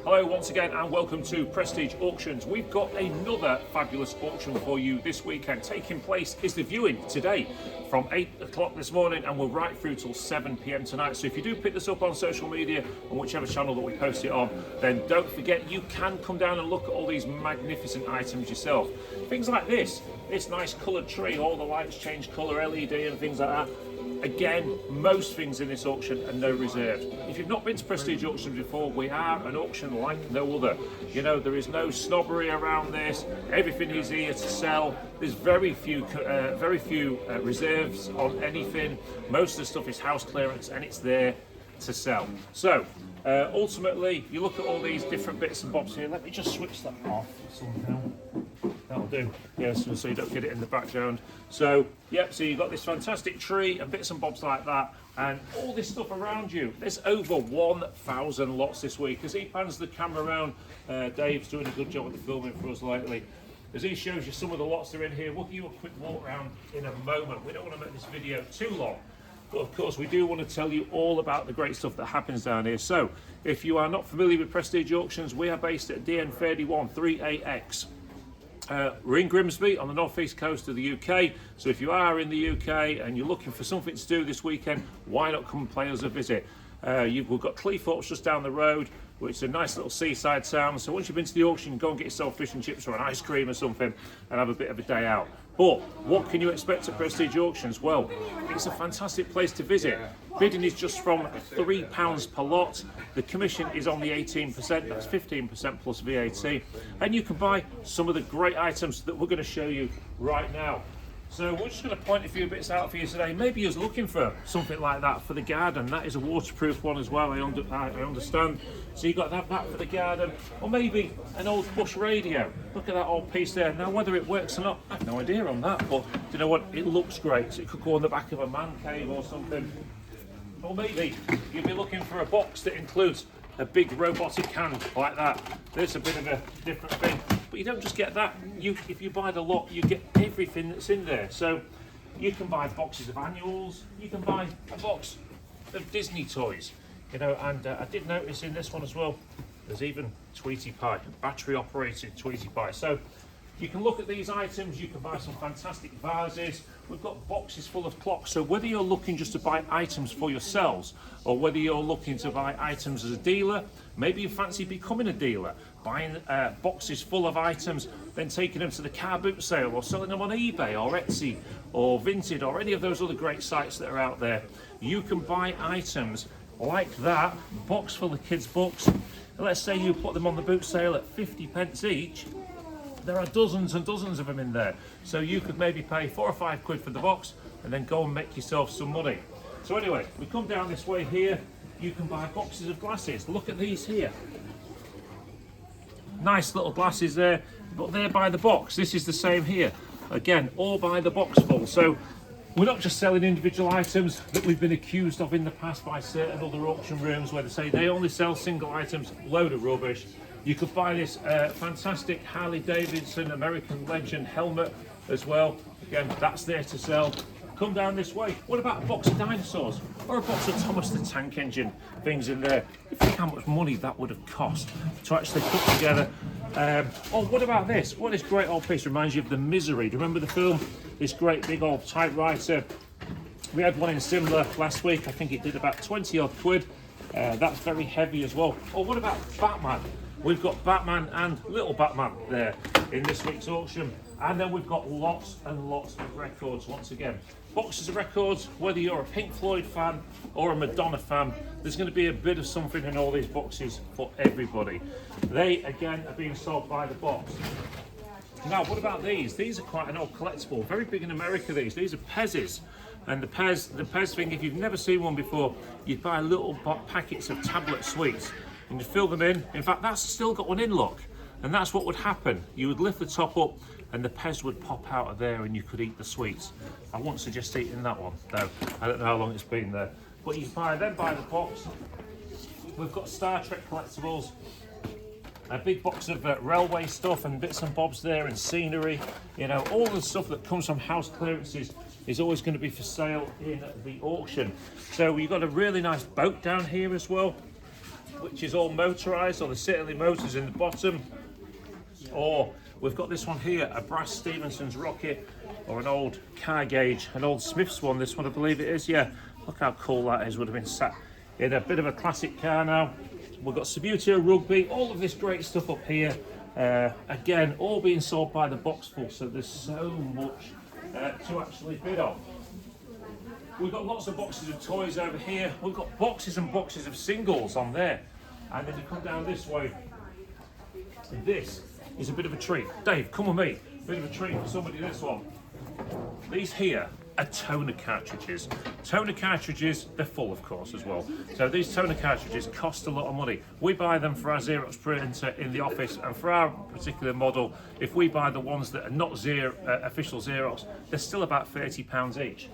Hello once again and welcome to Prestige Auctions. We've got another fabulous auction for you this weekend. Taking place is the viewing today from 8 o'clock this morning and we're right through till 7 p.m. tonight. So if you do pick this up on social media, on whichever channel that we post it on, then don't forget you can come down and look at all these magnificent items yourself. Things like this nice coloured tree, all the lights change colour, LED and things like that. Again, most things in this auction are no reserves. If you've not been to Prestige Auctions before, we are an auction like no other. You know, there is no snobbery around this. Everything is here to sell. There's very few reserves on anything. Most of the stuff is house clearance and it's there to sell. So, ultimately, you look at all these different bits and bobs here. Let me just switch that off somehow. That'll do, yes, so you don't get it in the background. So, yep, so you've got this fantastic tree and bits and bobs like that, and all this stuff around you. There's over 1,000 lots this week. As he pans the camera around, Dave's doing a good job with the filming for us lately. As he shows you some of the lots that are in here, we'll give you a quick walk around in a moment. We don't want to make this video too long, but of course we do want to tell you all about the great stuff that happens down here. So, if you are not familiar with Prestige Auctions, we are based at DN31 3AX. We're in Grimsby on the northeast coast of the UK, so if you are in the UK and you're looking for something to do this weekend, why not come and pay us a visit? We've got Cleethorpes just down the road, which is a nice little seaside town, so once you've been to the auction, go and get yourself fish and chips or an ice cream or something and have a bit of a day out. But what can you expect at Prestige Auctions? Well, it's a fantastic place to visit. Bidding is just from £3 per lot. The commission is on the 18%, that's 15% plus VAT. And you can buy some of the great items that we're going to show you right now. So we're just going to point a few bits out for you today. Maybe you're looking for something like that for the garden. That is a waterproof one as well, I understand. So you've got to have that for the garden. Or maybe an old bush radio. Look at that old piece there. Now whether it works or not, I have no idea on that. But do you know what? It looks great. So it could go on the back of a man cave or something. Or maybe you'll be looking for a box that includes a big robotic hand like that. There's a bit of a different thing. But you don't just get that. If you buy the lot, you get everything that's in there. So you can buy boxes of annuals. You can buy a box of Disney toys. You know, and I did notice in this one as well, there's even Tweety Pie, battery operated Tweety Pie. So you can look at these items, you can buy some fantastic vases. We've got boxes full of clocks. So whether you're looking just to buy items for yourselves or whether you're looking to buy items as a dealer, maybe you fancy becoming a dealer, buying boxes full of items, then taking them to the car boot sale or selling them on eBay or Etsy or Vinted or any of those other great sites that are out there. You can buy items like that, box full of kids' books. Let's say you put them on the boot sale at 50p each. There are dozens and dozens of them in there. So you could maybe pay £4 or £5 for the box and then go and make yourself some money. So anyway, we come down this way here, you can buy boxes of glasses. Look at these here. Nice little glasses there, but they're by the box. This is the same here. Again, all by the box full. So we're not just selling individual items that we've been accused of in the past by certain other auction rooms where they say they only sell single items, load of rubbish. You could buy this fantastic Harley Davidson American Legend helmet as well. Again, that's there to sell. Come down this way. What about a box of dinosaurs? Or a box of Thomas the Tank Engine things in there? You think how much money that would have cost to actually put together. Oh, what about this? What this great old piece reminds you of The Misery. Do you remember the film? This great big old typewriter. We had one in similar last week. I think it did about 20 odd quid. That's very heavy as well. Oh, what about Batman? We've got Batman and Little Batman there in this week's auction. And then we've got lots and lots of records once again. Boxes of records, whether you're a Pink Floyd fan or a Madonna fan, there's going to be a bit of something in all these boxes for everybody. They, again, are being sold by the box. Now, what about these? These are quite an old collectible, very big in America, these. These are Pez's. And the Pez thing, if you've never seen one before, you'd buy little packets of tablet sweets and you fill them in. In fact, that's still got one in, look. And that's what would happen. You would lift the top up and the Pez would pop out of there and you could eat the sweets. I wouldn't suggest eating that one, though. I don't know how long it's been there. But you buy them by the box. We've got Star Trek collectibles. A big box of railway stuff and bits and bobs there and scenery. You know, all the stuff that comes from house clearances is always going to be for sale in the auction. So we've got a really nice boat down here as well. which is all motorised, or there's certainly motors in the bottom. Or we've got this one here, a brass Stephenson's rocket, or an old car gauge, an old Smith's one, this one I believe it is, yeah. Look how cool that is, would have been sat in a bit of a classic car now. We've got Subbuteo Rugby, all of this great stuff up here. Again, all being sold by the box full, so there's so much to actually bid on. We've got lots of boxes of toys over here. We've got boxes and boxes of singles on there. And then you come down this way, and this is a bit of a treat. Dave, come with me. Bit of a treat for somebody, this one. These here are toner cartridges. Toner cartridges, they're full of course as well. So these toner cartridges cost a lot of money. We buy them for our Xerox printer in the office, and for our particular model, if we buy the ones that are not official Xerox, they're still about £30 each.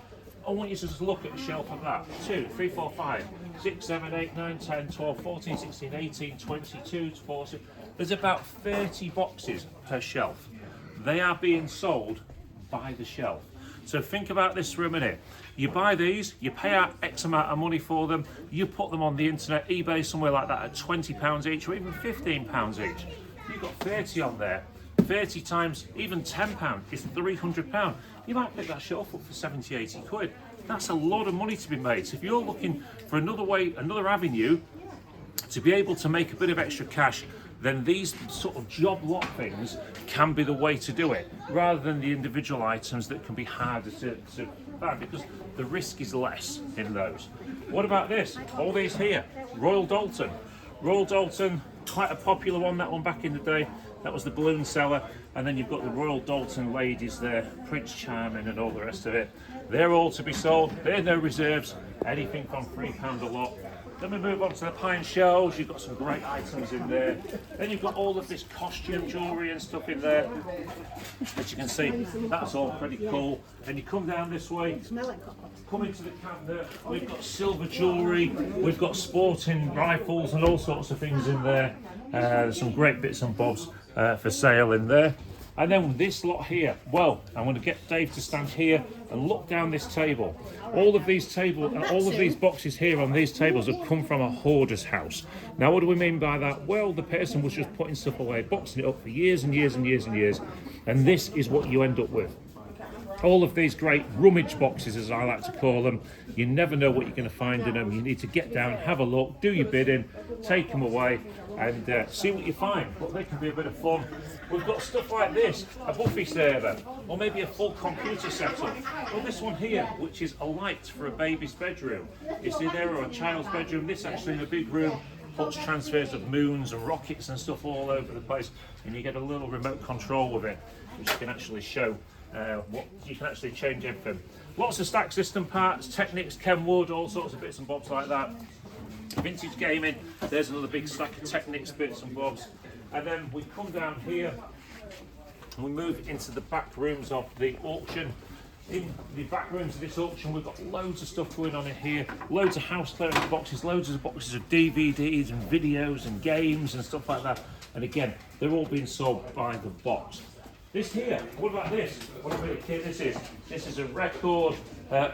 I want you to just look at the shelf of that. 2, 3, 4, 5, 6, 7, 8, 9, 10, 12, 14, 16, 18, 22, 40. There's about 30 boxes per shelf. They are being sold by the shelf. So think about this for a minute. You buy these, you pay out X amount of money for them, you put them on the internet, eBay, somewhere like that, at £20 each or even £15 each. You've got 30 on there. 30 times even £10 is £300. You might pick that shelf up for 70, 80 quid. That's a lot of money to be made. So if you're looking for another way, another avenue to be able to make a bit of extra cash, then these sort of job lot things can be the way to do it, rather than the individual items that can be harder to find, because the risk is less in those. What about this? All these here, Royal Doulton. Royal Doulton, quite a popular one, that one back in the day. That was the balloon seller. And then you've got the Royal Doulton ladies there, Prince Charming and all the rest of it. They're all to be sold. They're no reserves, anything from £3 a lot. Then we move on to the pine shelves. You've got some great items in there. Then you've got all of this costume jewellery and stuff in there. As you can see, that's all pretty cool. And you come down this way, come into the cabinet. We've got silver jewellery. We've got sporting rifles and all sorts of things in there. There's some great bits and bobs for sale in there. And then this lot here, well, I'm going to get Dave to stand here and look down this table. All of these tables and all of these boxes here on these tables have come from a hoarder's house. Now, what do we mean by that? Well, the person was just putting stuff away, boxing it up for years and years and years and years, and this is what you end up with. All of these great rummage boxes, as I like to call them. You never know what you're going to find in them. You need to get down, have a look, do your bidding, take them away, and see what you find. But they can be a bit of fun. We've got stuff like this, a Buffy server, or maybe a full computer setup. Or this one here, which is a light for a baby's bedroom. You see there, or a child's bedroom. This actually in a big room puts transfers of moons and rockets and stuff all over the place, and you get a little remote control with it, which you can actually show. What you can actually change everything. Lots of stack system parts, Technics, Kenwood, all sorts of bits and bobs like that. Vintage gaming, there's another big stack of Technics bits and bobs. And then we come down here and we move into the back rooms of the auction. In the back rooms of this auction, we've got loads of stuff going on in here, loads of house clearance boxes, loads of boxes of DVDs and videos and games and stuff like that. And again, they're all being sold by the box. This here, what about this? What a bit of kit this is. This is a record,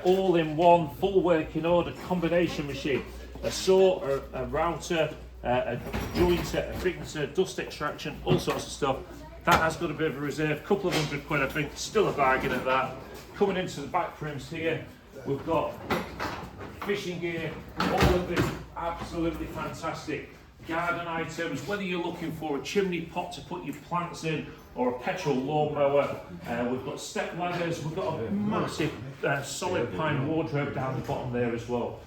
all-in-one, full working order combination machine. A saw, a router, a jointer, a printer, dust extraction, all sorts of stuff. That has got a bit of a reserve, couple of £100, I think, still a bargain at that. Coming into the back rooms here, we've got fishing gear, all of this absolutely fantastic. Garden items, whether you're looking for a chimney pot to put your plants in or a petrol lawnmower, we've got step ladders, we've got a massive solid pine wardrobe down the bottom there as well.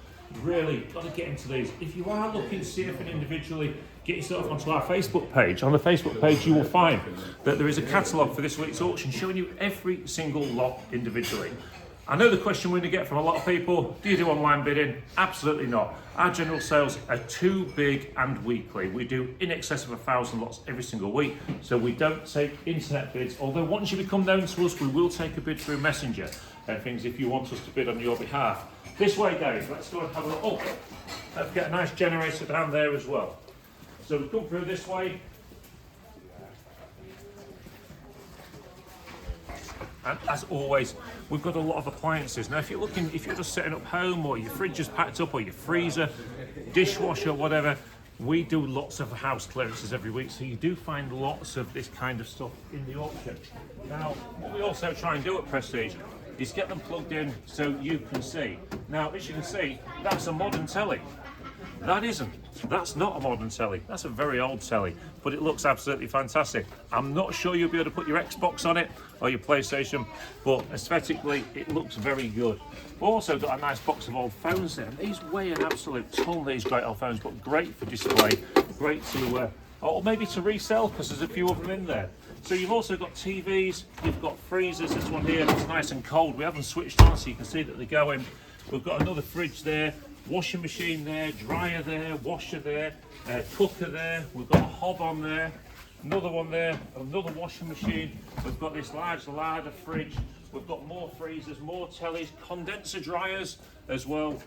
Really got to get into these. If you are looking to see anything individually, get yourself onto our Facebook page. On the Facebook page you will find that there is a catalogue for this week's auction showing you every single lot individually. I know the question we're going to get from a lot of people, do you do online bidding? Absolutely not. Our general sales are too big and weekly. We do in excess of 1,000 lots every single week, so we don't take internet bids, although once you become known to us, we will take a bid through Messenger and things if you want us to bid on your behalf. This way, Dave, let's go and have a look. Oh, let's get a nice generator down there as well. So we come through this way. And as always, we've got a lot of appliances. Now, if you're just setting up home, or your fridge is packed up, or your freezer, dishwasher, whatever, we do lots of house clearances every week, so you do find lots of this kind of stuff in the auction. Now, what we also try and do at Prestige is get them plugged in so you can see. Now, as you can see, that's a modern telly. That isn't. That's not a modern telly. That's a very old telly, but it looks absolutely fantastic. I'm not sure you'll be able to put your Xbox on it or your PlayStation, but aesthetically, it looks very good. We've also got a nice box of old phones there. These weigh an absolute ton, these great old phones, but great for display, great to, or maybe to resell, because there's a few of them in there. So you've also got TVs, you've got freezers. This one here is nice and cold. We haven't switched on, so you can see that they're going. We've got another fridge there. Washing machine there, dryer there, washer there, cooker there. We've got a hob on there, another one there, another washing machine. We've got this large larder fridge. We've got more freezers, more tellies, condenser dryers as well,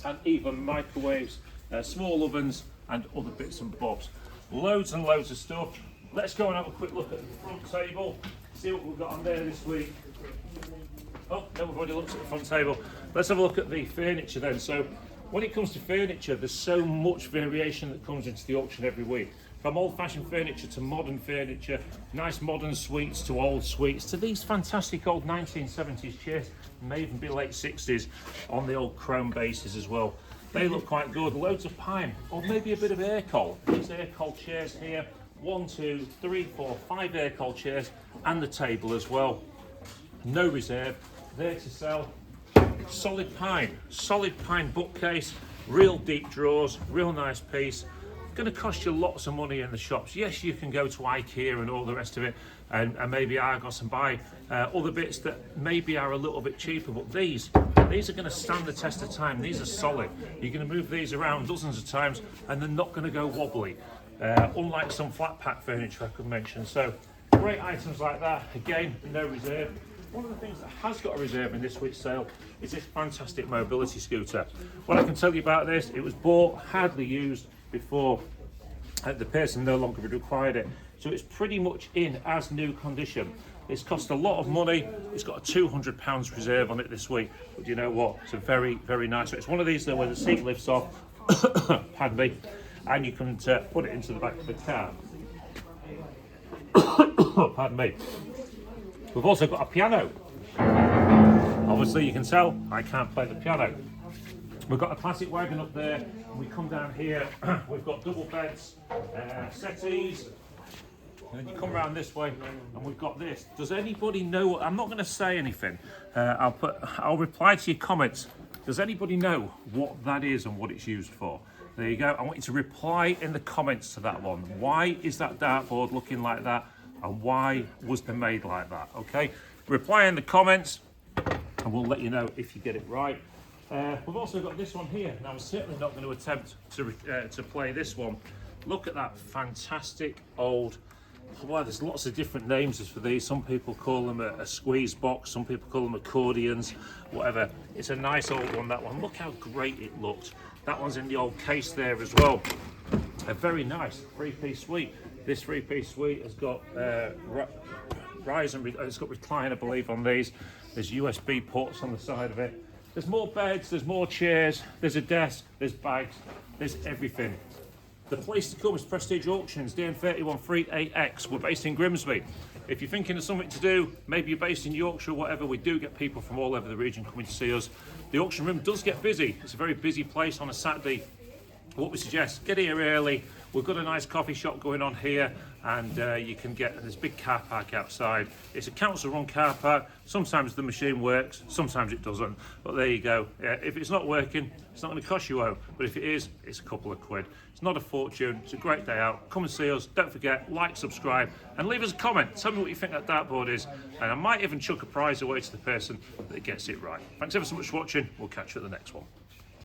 and even microwaves, small ovens, and other bits and bobs. Loads and loads of stuff. Let's go and have a quick look at the front table, see what we've got on there this week. Oh, no, we've already looked at the front table. Let's have a look at the furniture then. So, when it comes to furniture, there's so much variation that comes into the auction every week. From old-fashioned furniture to modern furniture, nice modern suites to old suites, to these fantastic old 1970s chairs, may even be late 60s, on the old chrome bases as well. They look quite good. Loads of pine, or maybe a bit of air-coal. These air-coal chairs here, 1, 2, 3, 4, 5 air-coal chairs, and the table as well. No reserve, there to sell. Solid pine bookcase, real deep drawers, real nice piece. Going to cost you lots of money in the shops. Yes, you can go to IKEA and all the rest of it, and maybe Argos and buy other bits that maybe are a little bit cheaper, but these are going to stand the test of time. These are solid. You're going to move these around dozens of times and they're not going to go wobbly, unlike some flat pack furniture I could mention. So great items like that, again, no reserve. One of the things that has got a reserve in this week's sale is this fantastic mobility scooter. What I can tell you about this, it was bought, hardly used before the person no longer required it. So it's pretty much in as new condition. It's cost a lot of money. It's got a £200 reserve on it this week. But you know what? It's a very, very nice one. It's one of these though where the seat lifts off, pardon me, and you can put it into the back of the car. Pardon me. We've also got a piano. Obviously you can tell I can't play the piano. We've got a classic wagon up there, and we come down here, we've got double beds, settees, and then you come around this way and we've got this. Does anybody know what, I'm not going to say anything, I'll reply to your comments. Does anybody know what that is and what it's used for? There you go. I want you to reply in the comments to that one. Why is that dartboard looking like that? And why was they made like that? Okay, reply in the comments and we'll let you know if you get it right. We've also got this one here. Now I'm certainly not going to attempt to play this one. Look at that fantastic old, well, there's lots of different names for these. Some people call them a squeeze box, some people call them accordions, whatever. It's a nice old one, that one. Look how great it looked. That one's in the old case there as well. A very nice three-piece suite. This three-piece suite has got rise and it's got recline, I believe, on these. There's USB ports on the side of it. There's more beds, there's more chairs, there's a desk, there's bags, there's everything. The place to come is Prestige Auctions, DN31 3AX. We're based in Grimsby. If you're thinking of something to do, maybe you're based in Yorkshire or whatever, we do get people from all over the region coming to see us. The auction room does get busy. It's a very busy place on a Saturday. What we suggest, get here early. We've got a nice coffee shop going on here, and you can get this big car park outside. It's a council-run car park. Sometimes the machine works, sometimes it doesn't. But there you go. If it's not working, it's not going to cost you out. But if it is, it's a couple of quid. It's not a fortune. It's a great day out. Come and see us. Don't forget, like, subscribe, and leave us a comment. Tell me what you think that dartboard is, and I might even chuck a prize away to the person that gets it right. Thanks ever so much for watching. We'll catch you at the next one.